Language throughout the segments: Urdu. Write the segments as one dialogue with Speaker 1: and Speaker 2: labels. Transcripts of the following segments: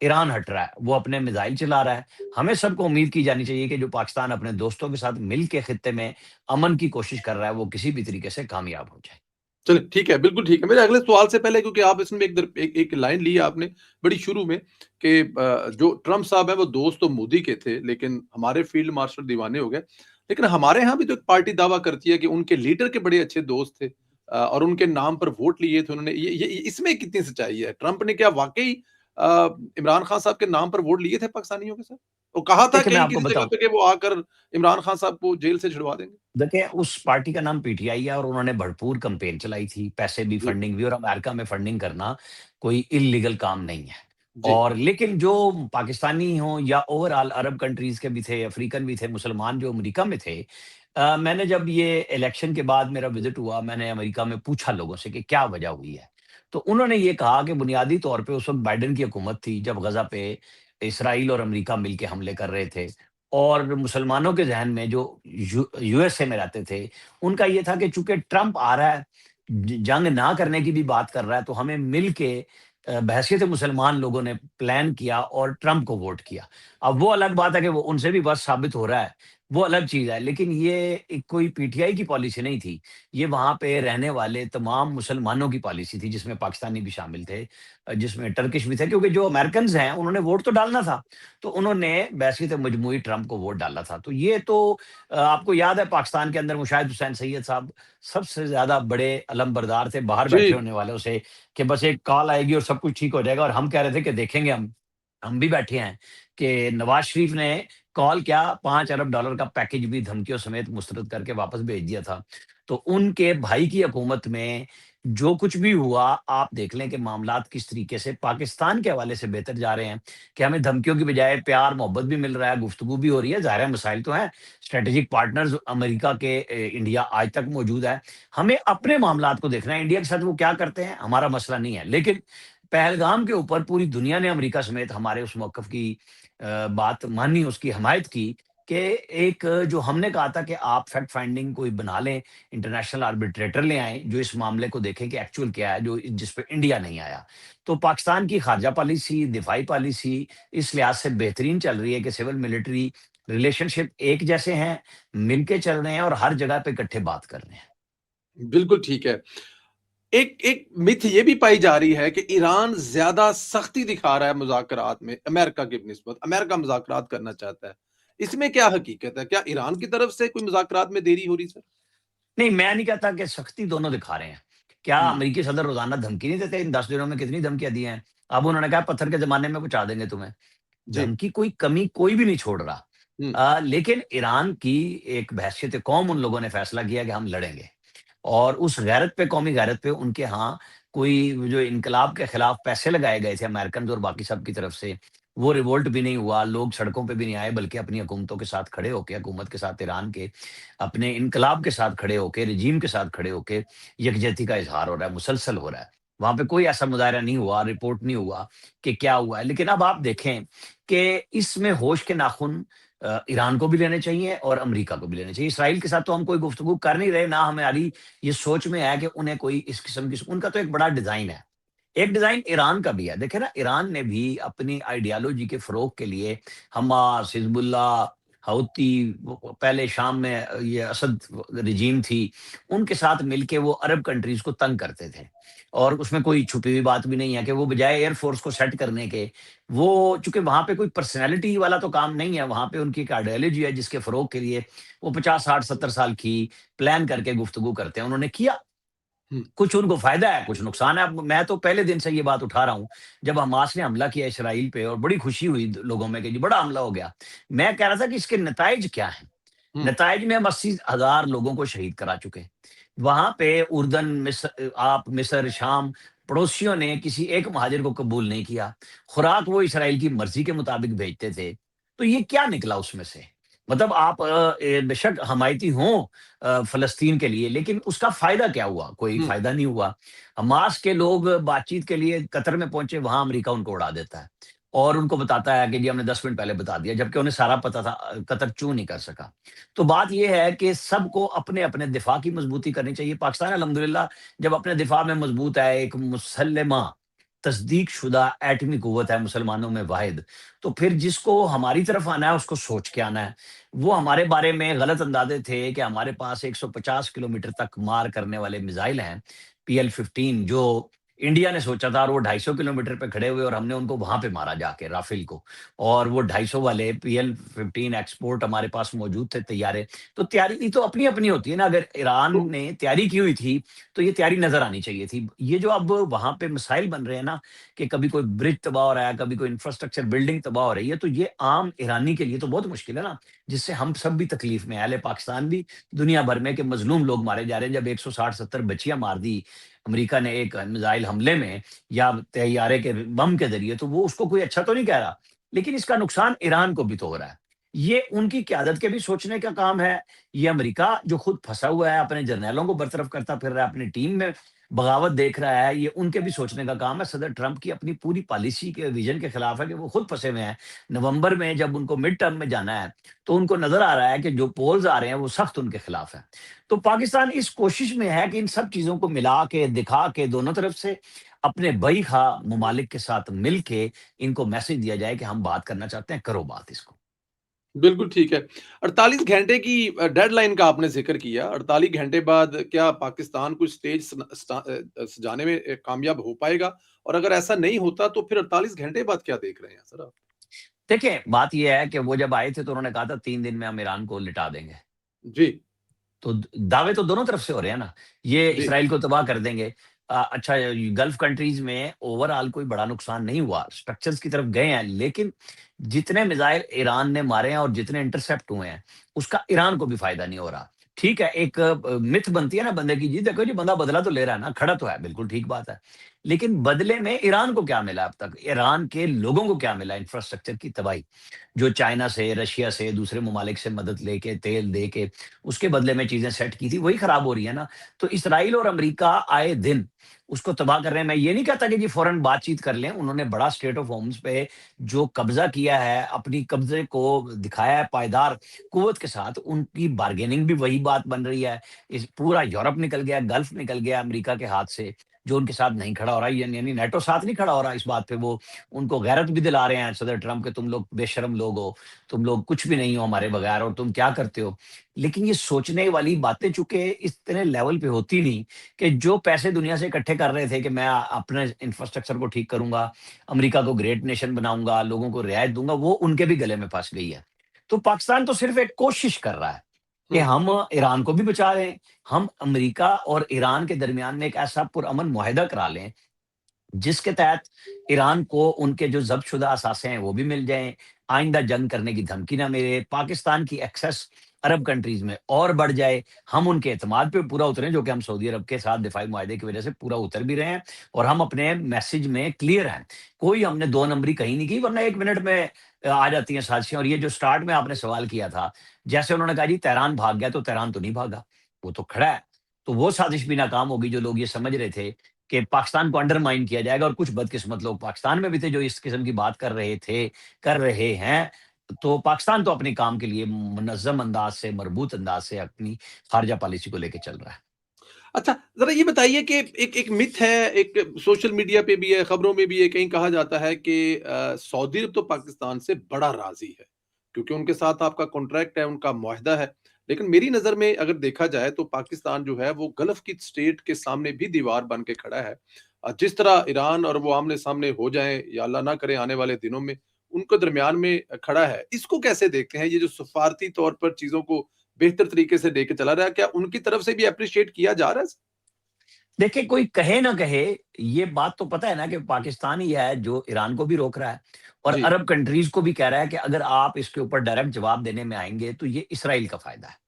Speaker 1: ایران ہٹ رہا ہے، وہ اپنے میزائل چلا رہا ہے۔ ہمیں سب کو امید کی جانی چاہیے کہ جو پاکستان اپنے دوستوں کے ساتھ مل کے خطے میں امن کی کوشش کر رہا ہے، وہ کسی بھی طریقے سے کامیاب ہو جائے۔
Speaker 2: چلیں ٹھیک ہے، بالکل ٹھیک ہے۔ میرے اگلے سوال سے پہلے، کیونکہ آپ اس میں ایک لائن لی آپ نے بڑی شروع میں کہ جو ٹرمپ صاحب ہیں وہ دوست تو مودی کے تھے، لیکن ہمارے فیلڈ مارشل دیوانے ہو گئے۔ لیکن ہمارے ہاں بھی تو ایک پارٹی دعویٰ کرتی ہے کہ ان کے لیڈر کے بڑے اچھے دوست تھے، اور ان کے نام پر ووٹ لیے تھے انہوں نے۔ اس میں کتنی سچائی ہے؟ ٹرمپ نے کیا واقعی عمران خان صاحب کے نام پر ووٹ لیے تھے پاکستانیوں کے ساتھ؟ وہ کہا تھا
Speaker 1: دیکھیں میں
Speaker 2: کہیں
Speaker 1: آپ کو
Speaker 2: کسی جگہ
Speaker 1: بتاؤں،
Speaker 2: پہ کہ وہ آ کر عمران خان صاحب کو جیل سے چھڑوا دیں گے؟
Speaker 1: دیکھیں اس پارٹی کا نام پی ٹی آئی ہے اور انہوں نے بھرپور کمپین چلائی تھی، پیسے بھی،
Speaker 2: جی
Speaker 1: فنڈنگ بھی، اور امریکہ میں فنڈنگ کرنا کوئی انلیگل کام نہیں ہے۔
Speaker 2: جی
Speaker 1: اور لیکن جو پاکستانی ہوں یا اوور آل عرب کنٹریز کے بھی تھے، افریقن بھی تھے، مسلمان جو امریکہ میں تھے، میں نے جب یہ الیکشن کے بعد میرا وزٹ ہوا، میں نے امریکہ میں پوچھا لوگوں سے کہ کیا وجہ ہوئی ہے، تو انہوں نے یہ کہا کہ بنیادی طور پہ اس وقت بائیڈن کی حکومت تھی جب غزہ پہ اسرائیل اور امریکہ مل کے حملے کر رہے تھے، اور مسلمانوں کے ذہن میں جو یو ایس اے میں رہتے تھے، ان کا یہ تھا کہ چونکہ ٹرمپ آ رہا ہے، جنگ نہ کرنے کی بھی بات کر رہا ہے، تو ہمیں مل کے بحیثیت مسلمان لوگوں نے پلان کیا اور ٹرمپ کو ووٹ کیا۔ اب وہ الگ بات ہے کہ وہ ان سے بھی بس ثابت ہو رہا ہے، وہ الگ چیز ہے، لیکن یہ ایک کوئی پی ٹی آئی کی پالیسی نہیں تھی، یہ وہاں پہ رہنے والے تمام مسلمانوں کی پالیسی تھی، جس میں پاکستانی بھی شامل تھے، جس میں ٹرکش بھی تھے، کیونکہ جو امریکنز ہیں انہوں نے ووٹ تو ڈالنا تھا، تو انہوں نے بحیثیت مجموعی ٹرمپ کو ووٹ ڈالا تھا۔ تو یہ تو آپ کو یاد ہے پاکستان کے اندر مشاہد حسین سید صاحب سب سے زیادہ بڑے علم بردار تھے باہر
Speaker 2: جی
Speaker 1: بیٹھے ہونے والوں سے، کہ بس ایک کال آئے گی اور سب کچھ ٹھیک ہو جائے گا، اور ہم کہہ رہے تھے کہ دیکھیں گے، ہم بھی بیٹھے ہیں کہ نواز شریف نے کال کیا، $5 ارب کا پیکج بھی دھمکیوں سمیت مسترد کر کے واپس بھیج دیا تھا۔ تو ان کے بھائی کی حکومت میں جو کچھ بھی ہوا، آپ دیکھ لیں کہ معاملات کس طریقے سے پاکستان کے حوالے سے بہتر جا رہے ہیں، کہ ہمیں دھمکیوں کی بجائے پیار محبت بھی مل رہا ہے، گفتگو بھی ہو رہی ہے، ظاہر ہے مسائل تو ہیں، اسٹریٹجک پارٹنرز امریکہ کے انڈیا آج تک موجود ہے، ہمیں اپنے معاملات کو دیکھنا ہے، انڈیا کے ساتھ وہ کیا کرتے ہیں ہمارا مسئلہ نہیں ہے۔ لیکن پہلگام کے اوپر پوری دنیا نے امریکہ سمیت ہمارے اس موقف کی بات مانی، اس کی حمایت کی، کہ ایک جو ہم نے کہا تھا کہ آپ فیکٹ فائنڈنگ کوئی بنا لیں، انٹرنیشنل آربیٹریٹر لے آئیں جو اس معاملے کو دیکھیں کہ ایکچوئل کیا ہے، جو جس پہ انڈیا نہیں آیا۔ تو پاکستان کی خارجہ پالیسی، دفاعی پالیسی اس لحاظ سے بہترین چل رہی ہے کہ سول ملٹری ریلیشن شپ ایک جیسے ہیں، مل کے چل رہے ہیں اور ہر جگہ پہ اکٹھے بات کر رہے ہیں۔
Speaker 2: بالکل ٹھیک ہے۔ ایک متھ یہ بھی پائی جا رہی ہے کہ ایران زیادہ سختی دکھا رہا ہے مذاکرات میں امریکہ کی نسبت، امریکہ مذاکرات کرنا چاہتا ہے، اس میں کیا حقیقت ہے؟ کیا ایران کی طرف سے کوئی مذاکرات میں دیری ہو رہی سر؟
Speaker 1: نہیں، میں نہیں کہتا کہ سختی دونوں دکھا رہے ہیں۔ کیا
Speaker 2: ہوں،
Speaker 1: امریکی صدر روزانہ دھمکی نہیں دیتے؟ ان 10 دنوں میں کتنی دھمکیاں دی ہیں؟ اب انہوں نے کہا پتھر کے زمانے میں پہنچا دیں گے تمہیں۔
Speaker 2: جی،
Speaker 1: دھمکی کوئی کمی کوئی بھی نہیں چھوڑ رہا۔
Speaker 2: ہوں،
Speaker 1: لیکن ایران کی ایک بحیثیت قوم ان لوگوں نے فیصلہ کیا کہ ہم لڑیں گے، اور اس غیرت پہ، قومی غیرت پہ، ان کے ہاں کوئی جو انقلاب کے خلاف پیسے لگائے گئے تھے امریکنز اور باقی سب کی طرف سے، وہ ریولٹ بھی نہیں ہوا، لوگ سڑکوں پہ بھی نہیں آئے، بلکہ اپنی حکومتوں کے ساتھ کھڑے ہو کے، حکومت کے ساتھ ایران کے، اپنے انقلاب کے ساتھ کھڑے ہو کے، رجیم کے ساتھ کھڑے ہو کے یکجہتی کا اظہار ہو رہا ہے، مسلسل ہو رہا ہے۔ وہاں پہ کوئی ایسا مظاہرہ نہیں ہوا، رپورٹ نہیں ہوا کہ کیا ہوا ہے۔ لیکن اب آپ دیکھیں کہ اس میں ہوش کے ناخن ایران کو بھی لینے چاہیے اور امریکہ کو بھی لینے چاہیے۔ اسرائیل کے ساتھ تو ہم کوئی گفتگو کر نہیں رہے، نہ ہماری یہ سوچ میں ہے کہ انہیں کوئی اس قسم کی، ان کا تو ایک بڑا ڈیزائن ہے۔ ایک ڈیزائن ایران کا بھی ہے، دیکھیں نا، ایران نے بھی اپنی آئیڈیالوجی کے فروغ کے لیے حماس، حزب اللہ، حوثی، پہلے شام میں یہ اسد رجیم تھی، ان کے ساتھ مل کے وہ عرب کنٹریز کو تنگ کرتے تھے، اور اس میں کوئی چھپی ہوئی بات بھی نہیں ہے کہ وہ بجائے ایئر فورس کو سیٹ کرنے کے، وہ چونکہ وہاں پہ کوئی پرسنالٹی والا تو کام نہیں ہے، وہاں پہ ان کی ایک آئیڈیالوجی ہے جس کے فروغ کے لیے وہ 50 60 70 سال کی پلان کر کے گفتگو کرتے ہیں، انہوں نے کیا۔
Speaker 2: ہوں،
Speaker 1: کچھ ان کو فائدہ ہے، کچھ نقصان ہے۔ اب میں تو پہلے دن سے یہ بات اٹھا رہا ہوں، جب حماس نے حملہ کیا اسرائیل پہ، اور بڑی خوشی ہوئی لوگوں میں کہ جی بڑا حملہ ہو گیا، میں کہہ رہا تھا کہ اس کے نتائج کیا ہیں۔
Speaker 2: ہوں،
Speaker 1: نتائج میں ہم 80,000 لوگوں کو شہید کرا چکے، وہاں پہ اردن، مصر، آپ مصر، شام، پڑوسیوں نے کسی ایک مہاجر کو قبول نہیں کیا، خوراک وہ اسرائیل کی مرضی کے مطابق بھیجتے تھے۔ تو یہ کیا نکلا اس میں سے؟ مطلب آپ بے شک حمایتی ہوں فلسطین کے لیے، لیکن اس کا فائدہ کیا ہوا؟ کوئی
Speaker 2: ہوں،
Speaker 1: فائدہ نہیں ہوا۔ حماس کے لوگ بات چیت کے لیے قطر میں پہنچے، وہاں امریکہ ان کو اڑا دیتا ہے، اور ان کو بتاتا ہے کہ جی ہم نے 10 منٹ پہلے بتا دیا، جبکہ انہیں سارا پتا تھا، قطر چوں نہیں کر سکا۔ تو بات یہ ہے کہ سب کو اپنے اپنے دفاع کی مضبوطی کرنی چاہیے۔ پاکستان الحمدللہ جب اپنے دفاع میں مضبوط ہے، ایک مسلمہ تصدیق شدہ ایٹمی قوت ہے مسلمانوں میں واحد، تو پھر جس کو ہماری طرف آنا ہے اس کو سوچ کے آنا ہے۔ وہ ہمارے بارے میں غلط اندازے تھے کہ ہمارے پاس 150 کلومیٹر تک مار کرنے والے میزائل ہیں، PL-15، جو انڈیا نے سوچا تھا، اور وہ 250 کلومیٹر پہ کھڑے ہوئے اور ہم نے ان کو وہاں پہ مارا جا کے رافیل کو، اور وہ 250 والے PL-15 ایکسپورٹ ہمارے پاس موجود تھے طیارے۔ تو تیاری تو اپنی اپنی ہوتی ہے نا، اگر ایران
Speaker 2: تو
Speaker 1: نے تیاری کی ہوئی تھی تو یہ تیاری نظر آنی چاہیے تھی۔ یہ جو اب وہاں پہ مسائل بن رہے ہیں نا، کہ کبھی کوئی برج تباہ ہو رہا ہے، کبھی کوئی انفراسٹرکچر بلڈنگ تباہ ہو رہی ہے، تو یہ عام ایرانی کے لیے تو بہت مشکل ہے نا، جس سے ہم سب بھی تکلیف میں ہیں، اہل پاکستان بھی، دنیا بھر میں، کہ مظلوم لوگ مارے جا رہے ہیں۔ جب 160-70 بچیاں مار دی امریکہ نے ایک میزائل حملے میں یا طیارے کے بم کے ذریعے، تو وہ اس کو کوئی اچھا تو نہیں کہہ رہا، لیکن اس کا نقصان ایران کو بھی تو ہو رہا ہے۔ یہ ان کی قیادت کے بھی سوچنے کا کام ہے۔ یہ امریکہ جو خود پھنسا ہوا ہے، اپنے جرنیلوں کو برطرف کرتا پھر رہا ہے، اپنی ٹیم میں بغاوت دیکھ رہا ہے، یہ ان کے بھی سوچنے کا کام ہے۔ صدر ٹرمپ کی اپنی پوری پالیسی کے ویژن کے خلاف ہے، کہ وہ خود پھنسے ہوئے ہیں۔ نومبر میں جب ان کو مڈ ٹرم میں جانا ہے تو ان کو نظر آ رہا ہے کہ جو پولز آ رہے ہیں وہ سخت ان کے خلاف ہیں۔ تو پاکستان اس کوشش میں ہے کہ ان سب چیزوں کو ملا کے دکھا کے دونوں طرف سے اپنے بئی خواہ ممالک کے ساتھ مل کے ان کو میسج دیا جائے کہ ہم بات کرنا چاہتے ہیں، کرو بات اس کو۔
Speaker 2: بالکل ٹھیک ہے۔ 48 گھنٹے کی ڈیڈ لائن کا آپ نے ذکر کیا۔ 48 گھنٹے بعد کیا پاکستان کوئی اسٹیج سجانے میں کامیاب ہو پائے گا؟ اور اگر ایسا نہیں ہوتا تو پھر 48 گھنٹے بعد کیا دیکھ رہے ہیں سر آپ؟
Speaker 1: دیکھیں، بات یہ ہے کہ وہ جب آئے تھے تو انہوں نے کہا تھا 3 دن میں ہم ایران کو لٹا دیں گے۔
Speaker 2: جی،
Speaker 1: تو دعوے تو دونوں طرف سے ہو رہے ہیں نا، یہ
Speaker 2: جی،
Speaker 1: اسرائیل کو تباہ کر دیں گے۔ اچھا، گلف کنٹریز میں اوور آل کوئی بڑا نقصان نہیں ہوا، اسٹرکچرز کی طرف گئے ہیں، لیکن جتنے میزائل ایران نے مارے ہیں اور جتنے انٹرسپٹ ہوئے ہیں، اس کا ایران کو بھی فائدہ نہیں ہو رہا۔ ٹھیک ہے، ایک متھ بنتی ہے نا بندے کی، جی دیکھو جی بندہ بدلا تو لے رہا ہے نا، کھڑا تو ہے، بالکل ٹھیک بات ہے، لیکن بدلے میں ایران کو کیا ملا؟ اب تک ایران کے لوگوں کو کیا ملا؟ انفراسٹرکچر کی تباہی، جو چائنا سے، رشیا سے، دوسرے ممالک سے مدد لے کے، تیل دے کے، اس کے بدلے میں چیزیں سیٹ کی تھی، وہی خراب ہو رہی ہے نا۔ تو اسرائیل اور امریکہ آئے دن اس کو تباہ کر رہے ہیں۔ میں یہ نہیں کہتا کہ جی فوراً بات چیت کر لیں، انہوں نے بڑا اسٹیٹ آف ہومز پہ جو قبضہ کیا ہے، اپنی قبضے کو دکھایا ہے پائیدار قوت کے ساتھ، ان کی بارگیننگ بھی وہی بات بن رہی ہے۔ اس پورا یورپ نکل گیا، گلف نکل گیا امریکہ کے ہاتھ سے، جو ان کے ساتھ نہیں کھڑا ہو رہا، یعنی نیٹو ساتھ نہیں کھڑا ہو رہا اس بات پہ۔ وہ ان کو غیرت بھی دلا رہے ہیں صدر ٹرمپ کے، تم لوگ بے شرم لوگ ہو، تم لوگ کچھ بھی نہیں ہو ہمارے بغیر، اور تم کیا کرتے ہو۔ لیکن یہ سوچنے والی باتیں چونکہ اس طرح لیول پہ ہوتی نہیں، کہ جو پیسے دنیا سے اکٹھے کر رہے تھے کہ میں اپنے انفراسٹرکچر کو ٹھیک کروں گا، امریکہ کو گریٹ نیشن بناؤں گا، لوگوں کو رعایت دوں گا، وہ ان کے بھی گلے میں پھنس گئی ہے۔ تو پاکستان تو صرف ایک کوشش کر رہا ہے کہ
Speaker 2: ہوں،
Speaker 1: ہم ایران کو بھی بچا لیں، ہم امریکہ اور ایران کے درمیان میں ایک ایسا پرامن معاہدہ کرا لیں جس کے تحت ایران کو ان کے جو ضبط شدہ اثاثے ہیں وہ بھی مل جائیں، آئندہ جنگ کرنے کی دھمکی نہ ملے، پاکستان کی ایکسس عرب کنٹریز میں اور بڑھ جائے، ہم ان کے اعتماد پہ پورا اتریں، جو کہ ہم سعودی عرب کے ساتھ دفاعی معاہدے کی وجہ سے پورا اتر بھی رہے ہیں، اور ہم اپنے میسج میں کلیئر ہیں۔ کوئی ہم نے دو نمبری کہیں نہیں کی، ورنہ 1 منٹ میں آ جاتی ہیں سازشیں۔ اور یہ جو سٹارٹ میں آپ نے سوال کیا تھا، جیسے انہوں نے کہا جی تہران بھاگ گیا، تو تہران تو نہیں بھاگا، وہ تو کھڑا ہے۔ تو وہ سازش بھی ناکام ہوگی، جو لوگ یہ سمجھ رہے تھے کہ پاکستان کو انڈرمائن کیا جائے گا، اور کچھ بدقسمت لوگ پاکستان میں بھی تھے جو اس قسم کی بات کر رہے تھے، کر رہے ہیں۔ تو پاکستان تو اپنے کام کے لیے منظم انداز سے، مربوط انداز سے اپنی خارجہ پالیسی کو لے کے چل رہا ہے۔
Speaker 2: اچھا ذرا یہ بتائیے کہ ایک مت ہے، ایک سوشل میڈیا پہ بھی ہے، خبروں میں بھی ہے، کہیں کہا جاتا ہے کہ سعودی عرب تو پاکستان سے بڑا راضی ہے کیونکہ ان کے ساتھ آپ کا کانٹریکٹ ہے، ان کا معاہدہ ہے۔ لیکن میری نظر میں اگر دیکھا جائے تو پاکستان جو ہے وہ گلف کی اسٹیٹ کے سامنے بھی دیوار بن کے کھڑا ہے۔ جس طرح ایران اور وہ آمنے سامنے ہو جائیں یا اللہ نہ کرے آنے والے دنوں میں، ان کے درمیان میں کھڑا ہے۔ اس کو کیسے دیکھتے ہیں؟ یہ جو سفارتی طور پر چیزوں کو بہتر طریقے سے لے کے چلا رہا ہے، کیا ان کی طرف سے بھی اپریشیٹ کیا جا رہا ہے؟
Speaker 1: دیکھیں، کوئی کہے نہ کہے، یہ بات تو پتہ ہے نا کہ پاکستان ہی ہے جو ایران کو بھی روک رہا ہے، اور
Speaker 2: جی،
Speaker 1: عرب کنٹریز کو بھی کہہ رہا ہے کہ اگر آپ اس کے اوپر ڈائریکٹ جواب دینے میں آئیں گے تو یہ اسرائیل کا فائدہ ہے۔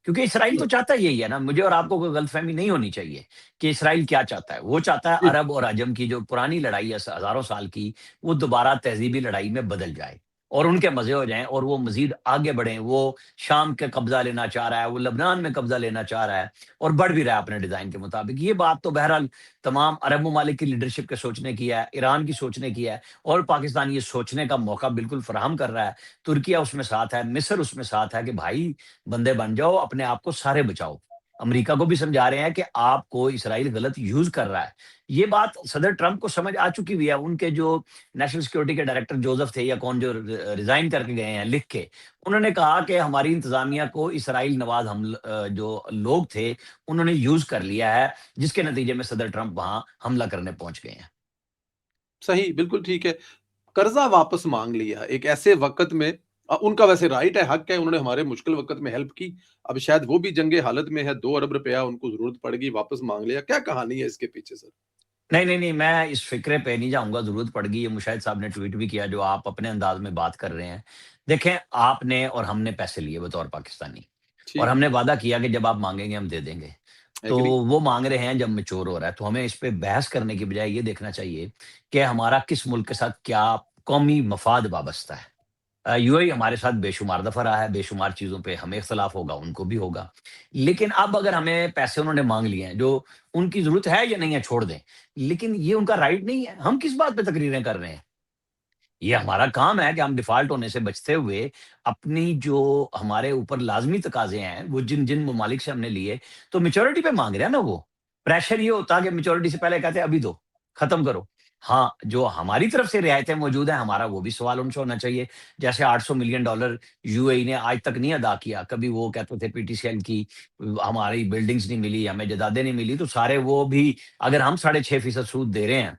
Speaker 1: کیونکہ اسرائیل تو چاہتا یہی ہے نا، مجھے اور آپ کو کوئی غلط فہمی نہیں ہونی چاہیے کہ اسرائیل کیا چاہتا ہے۔ وہ چاہتا ہے
Speaker 2: جی،
Speaker 1: عرب اور عجم کی جو پرانی لڑائی ہے ہزاروں سال کی، وہ دوبارہ تہذیبی لڑائی میں بدل جائے اور ان کے مزے ہو جائیں، اور وہ مزید آگے بڑھیں۔ وہ شام کے قبضہ لینا چاہ رہا ہے، وہ لبنان میں قبضہ لینا چاہ رہا ہے، اور بڑھ بھی رہا ہے اپنے ڈیزائن کے مطابق۔ یہ بات تو بہرحال تمام عرب ممالک کی لیڈرشپ کے سوچنے کی ہے، ایران کی سوچنے کی ہے، اور پاکستان یہ سوچنے کا موقع بالکل فراہم کر رہا ہے۔ ترکیہ اس میں ساتھ ہے، مصر اس میں ساتھ ہے، کہ بھائی بندے بن جاؤ، اپنے آپ کو سارے بچاؤ۔ امریکہ کو بھی سمجھا رہے ہیں کہ آپ کو اسرائیل غلط یوز کر رہا ہے۔ یہ بات صدر ٹرمپ کو سمجھ آ چکی ہوئی ہے۔ ان کے جو نیشنل سیکورٹی کے ڈائریکٹر جوزف تھے یا کون جو ریزائن کر کے گئے ہیں لکھ کے، انہوں نے کہا کہ ہماری انتظامیہ کو اسرائیل نواز جو لوگ تھے انہوں نے یوز کر لیا ہے، جس کے نتیجے میں صدر ٹرمپ وہاں حملہ کرنے پہنچ گئے ہیں۔
Speaker 2: صحیح، بالکل ٹھیک ہے۔ قرضہ واپس مانگ لیا ایک ایسے وقت میں، ان کا ویسے رائٹ ہے، حق ہے، انہوں نے ہمارے مشکل وقت میں ہیلپ کی۔ اب شاید وہ بھی جنگ حالت میں ہے، 2 ارب روپیہ ان کو ضرورت پڑ گئی، واپس مانگ لیا۔ کیا کہانی ہے اس کے پیچھے سر؟
Speaker 1: نہیں نہیں نہیں، میں اس فکرے پہ نہیں جاؤں گا، ضرورت پڑ گئی، یہ مشاہد صاحب نے ٹویٹ بھی کیا جو آپ اپنے انداز میں بات کر رہے ہیں۔ دیکھیں، آپ نے اور ہم نے پیسے لیے بطور پاکستانی، اور
Speaker 2: ٹھیک،
Speaker 1: ہم نے وعدہ کیا کہ جب آپ مانگیں گے ہم دے دیں گے۔ تو
Speaker 2: ایگری۔
Speaker 1: وہ مانگ رہے ہیں جب میچور ہو رہا ہے، تو ہمیں اس پہ بحث کرنے کی بجائے یہ دیکھنا چاہیے کہ ہمارا کس ملک کے ساتھ کیا قومی مفاد وابستہ ہے۔ یو اے ہمارے ساتھ بے شمار دفعہ رہا ہے، بے شمار چیزوں پہ ہمیں اختلاف ہوگا، ان کو بھی ہوگا۔ لیکن اب اگر ہمیں پیسے انہوں نے مانگ لیے ہیں، جو ان کی ضرورت ہے یا نہیں ہے چھوڑ دیں، لیکن یہ ان کا رائٹ نہیں ہے۔ ہم کس بات پہ تقریریں کر رہے ہیں؟ یہ ہمارا کام ہے کہ ہم ڈیفالٹ ہونے سے بچتے ہوئے اپنی جو ہمارے اوپر لازمی تقاضے ہیں وہ جن جن ممالک سے ہم نے لیے، تو میچورٹی پہ مانگ رہے ہیں نا وہ۔ پریشر یہ ہوتا کہ میچورٹی سے پہلے کہتے ہیں ابھی دو، ختم کرو۔ ہاں، جو ہماری طرف سے رعایتیں موجود ہیں، ہمارا وہ بھی سوال ان سے ہونا چاہیے۔ جیسے $800 ملین یو اے ای نے آج تک نہیں ادا کیا، کبھی وہ کہتے تھے پی ٹی سی ایل کی ہماری بلڈنگز نہیں ملی، ہمیں جدادیں نہیں ملی، تو سارے وہ بھی اگر ہم 6.5% سود دے رہے ہیں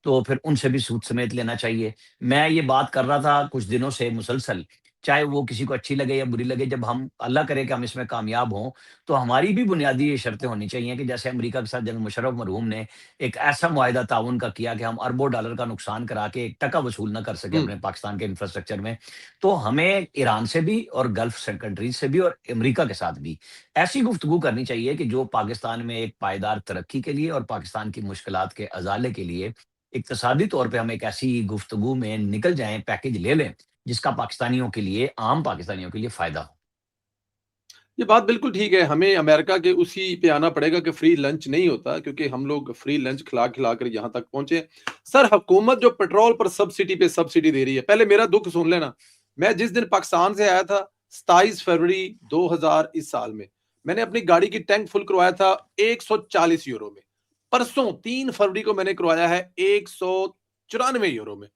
Speaker 1: تو پھر ان سے بھی سود سمیت لینا چاہیے۔ میں یہ بات کر رہا تھا کچھ دنوں سے مسلسل، چاہے وہ کسی کو اچھی لگے یا بری لگے، جب ہم اللہ کرے کہ ہم اس میں کامیاب ہوں تو ہماری بھی بنیادی یہ شرطیں ہونی چاہیے کہ جیسے امریکہ کے ساتھ جنرل مشرف مرحوم نے ایک ایسا معاہدہ تعاون کا کیا کہ ہم اربوں ڈالر کا نقصان کرا کے ایک ٹکا وصول نہ کر سکے
Speaker 2: ہوں،
Speaker 1: اپنے پاکستان کے انفراسٹرکچر میں، تو ہمیں ایران سے بھی اور گلف کنٹریز سے بھی اور امریکہ کے ساتھ بھی ایسی گفتگو کرنی چاہیے کہ جو پاکستان میں ایک پائیدار ترقی کے لیے اور پاکستان کی مشکلات کے ازالے کے لیے اقتصادی طور پہ ہم ایک ایسی گفتگو میں نکل جائیں، پیکج لے لیں جس کا پاکستانیوں کے لیے، عام پاکستانیوں کے لیے فائدہ ہو۔
Speaker 2: یہ بات بالکل ٹھیک ہے۔ ہمیں امریکہ کے اسی پہ آنا پڑے گا کہ فری لنچ نہیں ہوتا، کیونکہ ہم لوگ فری لنچ کھلا کھلا کر یہاں تک پہنچے۔ سر، حکومت جو پیٹرول پر سبسڈی پہ سبسڈی دے رہی ہے، پہلے میرا دکھ سن لینا۔ میں جس دن پاکستان سے آیا تھا 27 فروری 2000 اس سال میں نے اپنی گاڑی کی ٹینک فل کروایا تھا 140 یورو میں۔ پرسوں 3 فروری کو میں نے کروایا ہے 194 یورو میں۔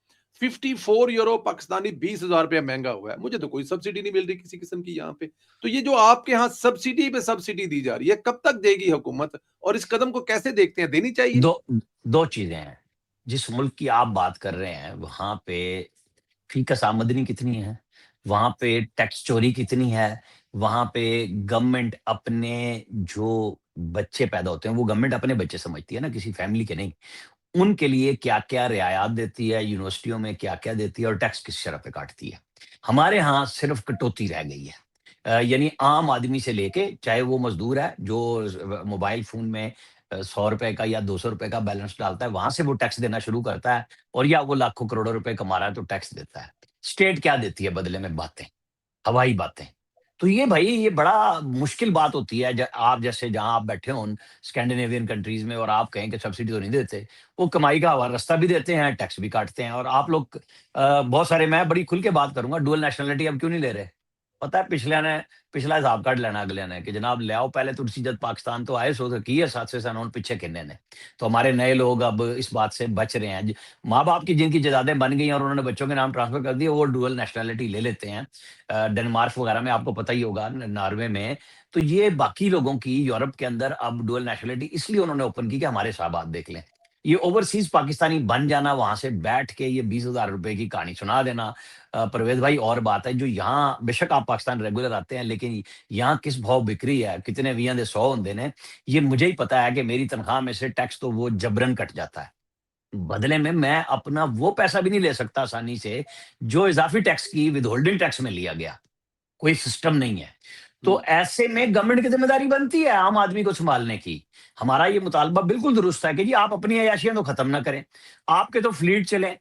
Speaker 2: 54 یورو پاکستانی 20,000 روپیہ مہنگا ہوا ہے۔ مجھے تو کوئی سبسڈی نہیں مل رہی کسی قسم کی یہاں پہ۔ تو یہ جو آپ کے ہاں سبسڈی پہ سبسڈی دی جا رہی ہے، کب تک دے گی حکومت، اور اس قدم کو کیسے دیکھتے ہیں؟ دینی چاہیے؟
Speaker 1: دو دو چیزیں ہیں۔ جس ملک کی آپ بات کر رہے ہیں وہاں پہ فی کس آمدنی کتنی ہے، وہاں پہ ٹیکس چوری کتنی ہے، وہاں پہ گورنمنٹ اپنے جو بچے پیدا ہوتے ہیں وہ گورنمنٹ اپنے بچے سمجھتی ہے نا، کسی فیملی کے نہیں۔ ان کے لیے کیا کیا رعایات دیتی ہے، یونیورسٹیوں میں کیا کیا دیتی ہے، اور ٹیکس کس شرح پہ کاٹتی ہے۔ ہمارے ہاں صرف کٹوتی رہ گئی ہے۔ یعنی عام آدمی سے لے کے، چاہے وہ مزدور ہے جو موبائل فون میں 100 روپے کا یا 200 روپے کا بیلنس ڈالتا ہے، وہاں سے وہ ٹیکس دینا شروع کرتا ہے، اور یا وہ لاکھوں کروڑوں روپے کما رہا ہے تو ٹیکس دیتا ہے۔ اسٹیٹ کیا دیتی ہے بدلے میں؟ باتیں، ہوائی باتیں۔ تو یہ بھائی یہ بڑا مشکل بات ہوتی ہے، آپ جیسے جہاں آپ بیٹھے ہوں اسکینڈینیوین کنٹریز میں، اور آپ کہیں کہ سبسڈی تو نہیں دیتے، وہ کمائی کا راستہ بھی دیتے ہیں، ٹیکس بھی کاٹتے ہیں، اور آپ لوگ بہت سارے، میں بڑی کھل کے بات کروں گا، ڈوئل نیشنلٹی اب کیوں نہیں لے رہے؟ پتہ ہے پچھلا حساب کاٹ لینا اگلے نے کہ جناب لے آؤ پہلے ترسی جد پاکستان تو آئے سو تو کی ہے، ساتھ سے سنون پیچھے کھنے نے۔ تو ہمارے نئے لوگ اب اس بات سے بچ رہے ہیں۔ ماں باپ کی جن کی جائیدادیں بن گئی ہیں اور انہوں نے بچوں کے نام ٹرانسفر کر دیے، وہ ڈوئل نیشنلٹی لے لیتے ہیں۔ ڈنمارک وغیرہ میں آپ کو پتہ ہی ہوگا، ناروے میں۔ تو یہ باقی لوگوں کی یورپ کے اندر اب ڈوئل نیشنلٹی اس لیے انہوں نے اوپن کی کہ ہمارے صاحبات دیکھ لیں۔ یہ اوورسیز پاکستانی بن جانا، وہاں سے بیٹھ کے یہ 20,000 روپے کی کہانی سنا دینا، پرویز بھائی اور بات ہے جو یہاں بے شک آپ پاکستان ریگولر آتے ہیں، لیکن یہاں کس بھاؤ بکری ہے، کتنے 20 100 نے، یہ مجھے ہی پتا ہے کہ میری تنخواہ میں سے ٹیکس تو وہ جبرن کٹ جاتا ہے۔ بدلے میں میں اپنا وہ پیسہ بھی نہیں لے سکتا آسانی سے جو اضافی ٹیکس کی ود ہولڈنگ ٹیکس میں لیا گیا، کوئی سسٹم نہیں ہے۔ تو
Speaker 2: ہوں،
Speaker 1: ایسے میں گورنمنٹ کی ذمہ داری بنتی ہے عام آدمی کو سنبھالنے کی۔ ہمارا یہ مطالبہ بالکل درست ہے کہ جی آپ اپنی عیاشیاں تو ختم نہ کریں، آپ کے تو فلیٹ چلیں،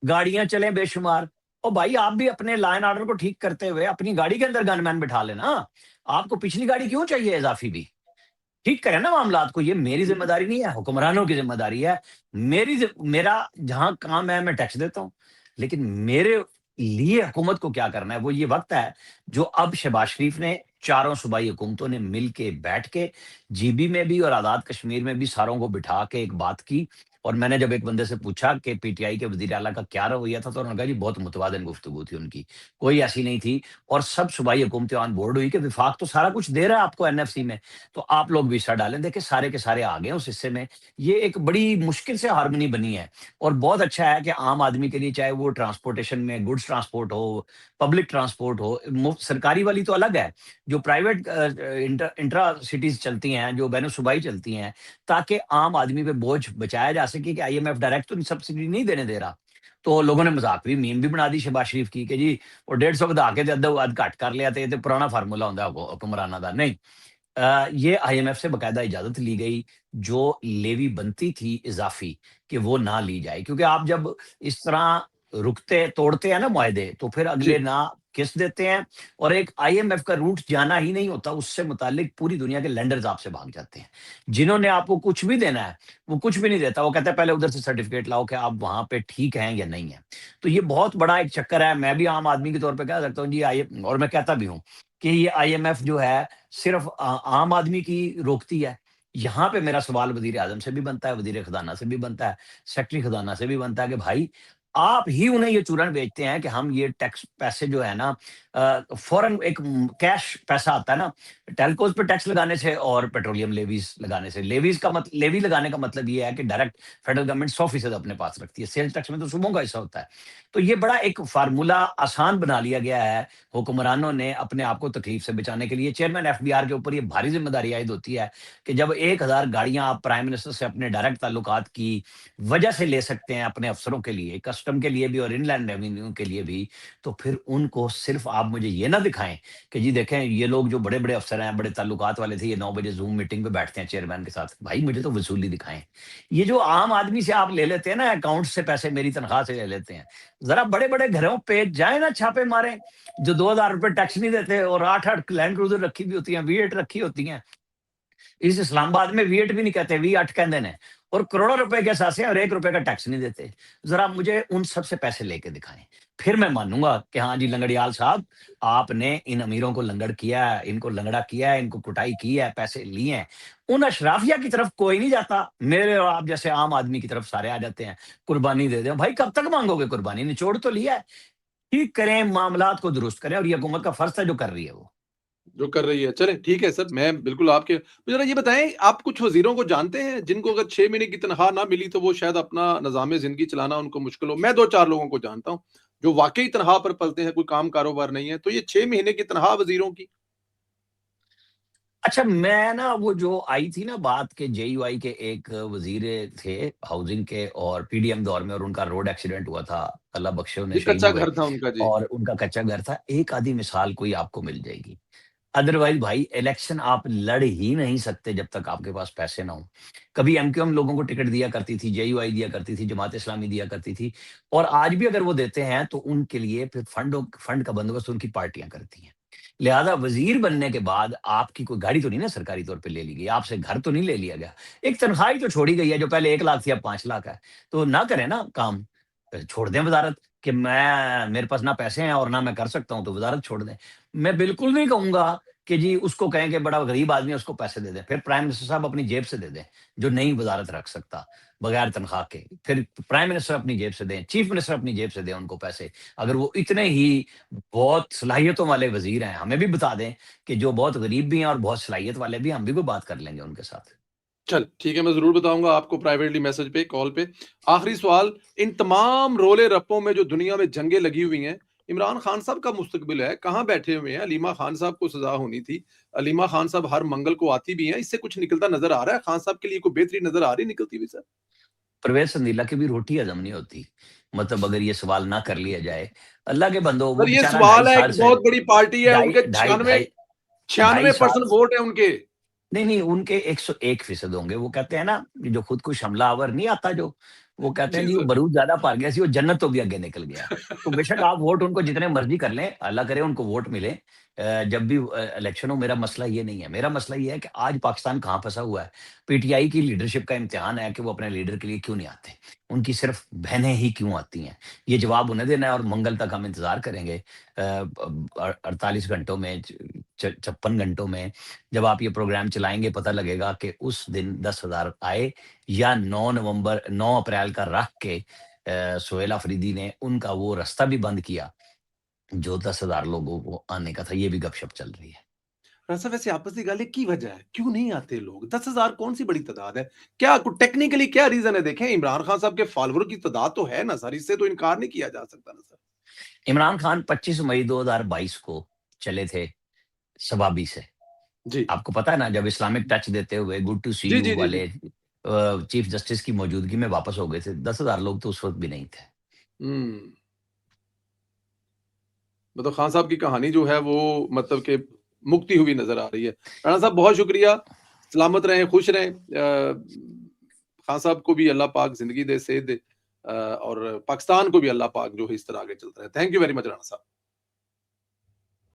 Speaker 1: گاڑیاں چلیں بے شمار، اور بھائی آپ بھی اپنے لائن آرڈر کو ٹھیک کرتے ہوئے اپنی گاڑی کے اندر گن مین بٹھا لینا۔ آپ کو پچھلی گاڑی کیوں چاہیے اضافی بھی؟ ٹھیک کریں نا معاملات کو۔ یہ میری ذمہ
Speaker 2: بالکل۔
Speaker 1: داری نہیں ہے، حکمرانوں کی ذمہ داری ہے۔ میرا جہاں کام ہے میں ٹیکس دیتا ہوں، لیکن میرے لیے حکومت کو کیا کرنا ہے وہ یہ وقت ہے جو اب شہباز شریف نے چاروں صوبائی حکومتوں نے مل کے بیٹھ کے GB میں بھی اور آزاد کشمیر میں بھی ساروں کو بٹھا کے ایک بات کی. اور میں نے جب ایک بندے سے پوچھا کہ PTI کے وزیر اعلیٰ کا کیا رویہ تھا، تو انہوں نے کہا جی بہت متوازن گفتگو تھی ان کی، کوئی ایسی نہیں تھی. اور سب صوبائی حکومتیں آن بورڈ ہوئی کہ وفاق تو سارا کچھ دے رہا ہے آپ کو NFC میں، تو آپ لوگ بھی حصہ ڈالیں. دیکھیں سارے کے سارے آ گئے اس حصے میں. یہ ایک بڑی مشکل سے ہارمنی بنی ہے. اور بہت اچھا ہے کہ عام آدمی کے لیے، چاہے وہ ٹرانسپورٹیشن میں گڈس ٹرانسپورٹ ہو، پبلک ٹرانسپورٹ ہو، مفت سرکاری والی تو الگ ہے، جو پرائیویٹ انٹرا سٹیز چلتی ہیں، جو بین الصوبائی چلتی ہیں، تاکہ عام آدمی پہ بوجھ بچایا جا سکے کہ IMF ڈائریکٹ تو سبسڈی نہیں دینے دے رہا. تو لوگوں نے مذاق بھی، میم بھی بنا دی شہباز شریف کی کہ جی وہ 150 بتا کے ادھ گھٹ کر لیا تو پرانا فارمولا ہوتا ہے حکمرانہ دا. نہیں، یہ IMF سے باقاعدہ اجازت لی گئی جو لیوی بنتی تھی اضافی، کہ وہ نہ لی جائے، کیونکہ آپ جب اس طرح رکتے توڑتے ہیں نا معاہدے، تو پھر اگلے
Speaker 2: جی
Speaker 1: نہ قسط دیتے ہیں. اور ایک IMF کا روٹ جانا ہی نہیں ہوتا، اس سے متعلق پوری دنیا کے لینڈرز آپ سے بھاگ جاتے ہیں. جنہوں نے آپ کو کچھ بھی دینا ہے وہ کچھ بھی نہیں دیتا، وہ کہتا ہے پہلے ادھر سے سرٹیفکیٹ لاؤ کہ آپ وہاں پہ ٹھیک ہیں یا نہیں ہیں. تو یہ بہت بڑا ایک چکر ہے. میں بھی عام آدمی کے طور پہ کہہ سکتا ہوں جی اور میں کہتا بھی ہوں کہ یہ IMF جو ہے صرف عام آدمی کی روکتی ہے. یہاں پہ میرا سوال وزیر اعظم سے بھی بنتا ہے، وزیر خزانہ سے بھی بنتا ہے، سیکٹری خزانہ سے بھی بنتا ہے کہ بھائی آپ ہی انہیں یہ چورن بیچتے ہیں کہ ہم یہ ٹیکس پیسے جو ہے نا فوراً ایک کیش پیسہ آتا ہے نا ٹیلکوز پہ ٹیکس لگانے سے اور پیٹرولیم لیویز لگانے سے. لیوی لگانے کا مطلب یہ ہے کہ ڈائریکٹ فیڈرل گورنمنٹ 100% اپنے پاس رکھتی ہے. سیل ٹیکس میں تو صوبوں کا حصہ ہوتا ہے. تو یہ بڑا ایک فارمولا آسان بنا لیا گیا ہے حکمرانوں نے اپنے آپ کو تکلیف سے بچانے کے لیے. چیئرمین FBR کے اوپر یہ بھاری ذمہ داری عائد ہوتی ہے کہ جب 1000 گاڑیاں آپ پرائم منسٹر سے اپنے ڈائریکٹ تعلقات کی وجہ سے لے سکتے ہیں اپنے افسروں کے لیے، کسٹم کے لیے بھی اور ان لینڈ ریونیو کے لیے بھی، تو پھر ان کو صرف آپ مجھے یہ نہ دکھائیں کہ جی دیکھیں یہ لوگ جو بڑے بڑے افسر ہیں، بڑے تعلقات والے تھے، یہ 9 بجے زوم میٹنگ پہ بیٹھتے ہیں چیئرمین کے ساتھ. بھائی مجھے تو وصولی دکھائیں. یہ جو عام آدمی سے آپ لے لیتے ہیں نا، اکاؤنٹ سے پیسے میری تنخواہ سے لے لیتے ہیں، ذرا بڑے بڑے گھروں پہ جائیں نا، چھاپے ماریں. جو 2000 روپے ٹیکس نہیں دیتے اور 8 لینڈ کروزر رکھی بھی ہوتی ہیں، V8 رکھی ہوتی ہیں. اس اسلام آباد میں V8 بھی نہیں کہتے، V8 کہتے ہیں. اور کروڑوں روپے کے اثاثے ہیں اور 1 روپے کا ٹیکس نہیں دیتے. ذرا مجھے ان سب سے پیسے لے کے دکھائیں، پھر میں مانوں گا کہ ہاں جی لنگڑیال صاحب آپ نے ان امیروں کو لنگڑ کیا ہے، ان کو لنگڑا کیا ہے، ان کو کٹائی کی ہے، پیسے لیے ہیں. ان اشرافیہ کی طرف کوئی نہیں جاتا. میرے اور آپ جیسے عام آدمی کی طرف سارے آ جاتے ہیں، قربانی دے دیں. بھائی کب تک مانگو گے قربانی؟ نچوڑ تو لیا ہے. ٹھیک کریں، معاملات کو درست کریں، اور یہ حکومت کا فرض ہے جو کر رہی ہے وہ.
Speaker 2: جو کر رہی ہے. چلیں ٹھیک ہے سر، میں بالکل آپ کے ذرا یہ بتائیں، آپ کچھ وزیروں کو جانتے ہیں جن کو اگر 6 مہینے کی تنخواہ نہ ملی تو وہ شاید اپنا نظام زندگی چلانا ان کو مشکل ہو؟ میں 2-4 لوگوں کو جانتا ہوں جو واقعی تنخواہ پر پلتے ہیں، کوئی کام کاروبار نہیں ہے. تو یہ 6 مہینے کی تنخواہ وزیروں کی.
Speaker 1: اچھا، میں نا وہ جو آئی تھی نا بات کے JUI کے ایک وزیر تھے ہاؤسنگ کے، اور PDM دور میں، اور ان کا روڈ ایکسیڈنٹ ہوا تھا، اللہ بخشے انہیں،
Speaker 2: یہ
Speaker 1: شہید
Speaker 2: کچا
Speaker 1: ہوئے.
Speaker 2: گھر تھا ان کا جی.
Speaker 1: اور ان کا کچا گھر تھا. ایک آدھی مثال کوئی آپ کو مل جائے گی. ادروائز بھائی الیکشن آپ لڑ ہی نہیں سکتے جب تک آپ کے پاس پیسے نہ ہوں. کبھی MQM لوگوں کو ٹکٹ دیا کرتی تھی، JUI دیا کرتی تھی، جماعت اسلامی دیا کرتی تھی. اور آج بھی اگر وہ دیتے ہیں تو ان کے لیے پھر فنڈ کا بندوبست ان کی پارٹیاں کرتی ہیں. لہذا وزیر بننے کے بعد آپ کی کوئی گاڑی تو نہیں نا سرکاری طور پہ لے لی گئی، آپ سے گھر تو نہیں لے لیا گیا. ایک تنخواہ تو چھوڑی گئی ہے جو پہلے 1 لاکھ تھی اب 5 لاکھ ہے. تو نہ کریں نا کام، چھوڑ دیں وزارت. کہ میرے پاس نہ پیسے ہیں اور نہ میں کر سکتا ہوں تو وزارت چھوڑ دیں. میں بالکل نہیں کہوں گا کہ جی اس کو کہیں کہ بڑا غریب آدمی ہے اس کو پیسے دے دیں. پھر پرائم منسٹر صاحب اپنی جیب سے دے دیں، جو نئی وزارت رکھ سکتا بغیر تنخواہ کے. پھر پرائم منسٹر اپنی جیب سے دیں، چیف منسٹر اپنی جیب سے دیں ان کو پیسے. اگر وہ اتنے ہی بہت صلاحیتوں والے وزیر ہیں، ہمیں بھی بتا دیں کہ جو بہت غریب بھی ہیں اور بہت صلاحیت والے بھی ہیں، ہم بھی کوئی بات کر لیں گے ان کے ساتھ.
Speaker 2: چل ٹھیک ہے، میں ضرور بتاؤں گا آپ کو پرائیویٹلی میسج پہ، کال پہ. آخری سوال، ان تمام رولے رپوں میں جو دنیا میں جنگیں لگی ہوئی ہیں، عمران خان صاحب کا مستقبل ہے کہاں بیٹھے ہوئے ہیں؟ علیمہ خان صاحب کو سزا ہونی تھی، علیمہ خان صاحب ہر منگل کو آتی بھی ہیں، اس سے کچھ نکلتا نظر آ رہا ہے؟ خان صاحب کے لیے کوئی بہتری نظر آ رہی نکلتی ہوئی سر؟
Speaker 1: پرویز سندیلا کی بھی روٹی ہضم نہیں ہوتی، مطلب اگر یہ سوال نہ کر لیا جائے. اللہ کے بندو، وہ
Speaker 2: سر یہ
Speaker 1: بےچارا ڈھائی
Speaker 2: سوال ہے
Speaker 1: سال
Speaker 2: کہ
Speaker 1: سے
Speaker 2: بہت بڑی پارٹی ہے، ان
Speaker 1: ڈھائی
Speaker 2: کے
Speaker 1: ڈھائی
Speaker 2: چھیانوے
Speaker 1: ڈھائی ڈھائی
Speaker 2: چھیانوے
Speaker 1: سال
Speaker 2: پرسنٹ ووٹ ہیں ان کے.
Speaker 1: نہیں، ان کے 101% ہوں گے. وہ کہتے ہیں نا جو خود کو حملہ آور نہیں آتا، جو وہ کہتے ہیں
Speaker 2: جی
Speaker 1: جی وہ
Speaker 2: سر.
Speaker 1: برود زیادہ پار گیا سی، وہ جنت تو بھی آگے نکل گیا. تو بے شک آپ ووٹ ان کو جتنے مرضی کر لیں، اللہ کرے ان کو ووٹ ملے، جب بھی الیکشن ہو، میرا مسئلہ یہ نہیں ہے. میرا مسئلہ یہ ہے کہ آج پاکستان کہاں پھنسا ہوا ہے. پی ٹی آئی کی لیڈرشپ کا امتحان ہے کہ وہ اپنے لیڈر کے لیے کیوں نہیں آتے. ان کی صرف بہنیں ہی کیوں آتی ہیں. یہ جواب انہیں دینا ہے اور منگل تک ہم انتظار کریں گے. 48 گھنٹوں میں 56 گھنٹوں میں جب آپ یہ پروگرام چلائیں گے پتہ لگے گا کہ اس دن 10,000 آئے یا 9 اپریل کا رکھ کے سہیل آفریدی نے ان کا وہ رستہ بھی بند کیا جو 10,000 لوگوں کو آنے کا تھا. یہ بھی گپ شپ چل رہی ہے.
Speaker 2: رانا صاحب ویسے آپس کی گل ہے کی وجہ ہے کیوں نہیں آتے لوگ؟ 10,000 کون سی بڑی تعداد ہے؟ کیا ٹیکنیکلی کیا ریزن ہے؟ دیکھیں عمران خان صاحب کے فالوور کی تعداد تو ہے نا سر، اس سے تو انکار نہیں کیا جا سکتا نا سر.
Speaker 1: عمران خان 25 مئی 2022 کو چلے تھے سبابی سے.
Speaker 2: جی
Speaker 1: آپ کو پتا ہے نا، جب اسلامک ٹچ دیتے ہوئے گڈ ٹو سی
Speaker 2: جی
Speaker 1: یو
Speaker 2: جی جی جی
Speaker 1: والے چیف جسٹس کی موجودگی میں واپس ہو گئے تھے. 10,000 لوگ تو اس وقت بھی نہیں تھے.
Speaker 2: مطلب خان صاحب کی کہانی جو ہے وہ مطلب کہ مکتی ہوئی نظر آ رہی ہے. رانا صاحب بہت شکریہ، سلامت رہیں، خوش رہیں. خان صاحب کو بھی اللہ پاک زندگی دے، صحت دے، اور پاکستان کو بھی اللہ پاک جو ہے اس طرح آگے چلتا رہے. Thank you very much Rana صاحب.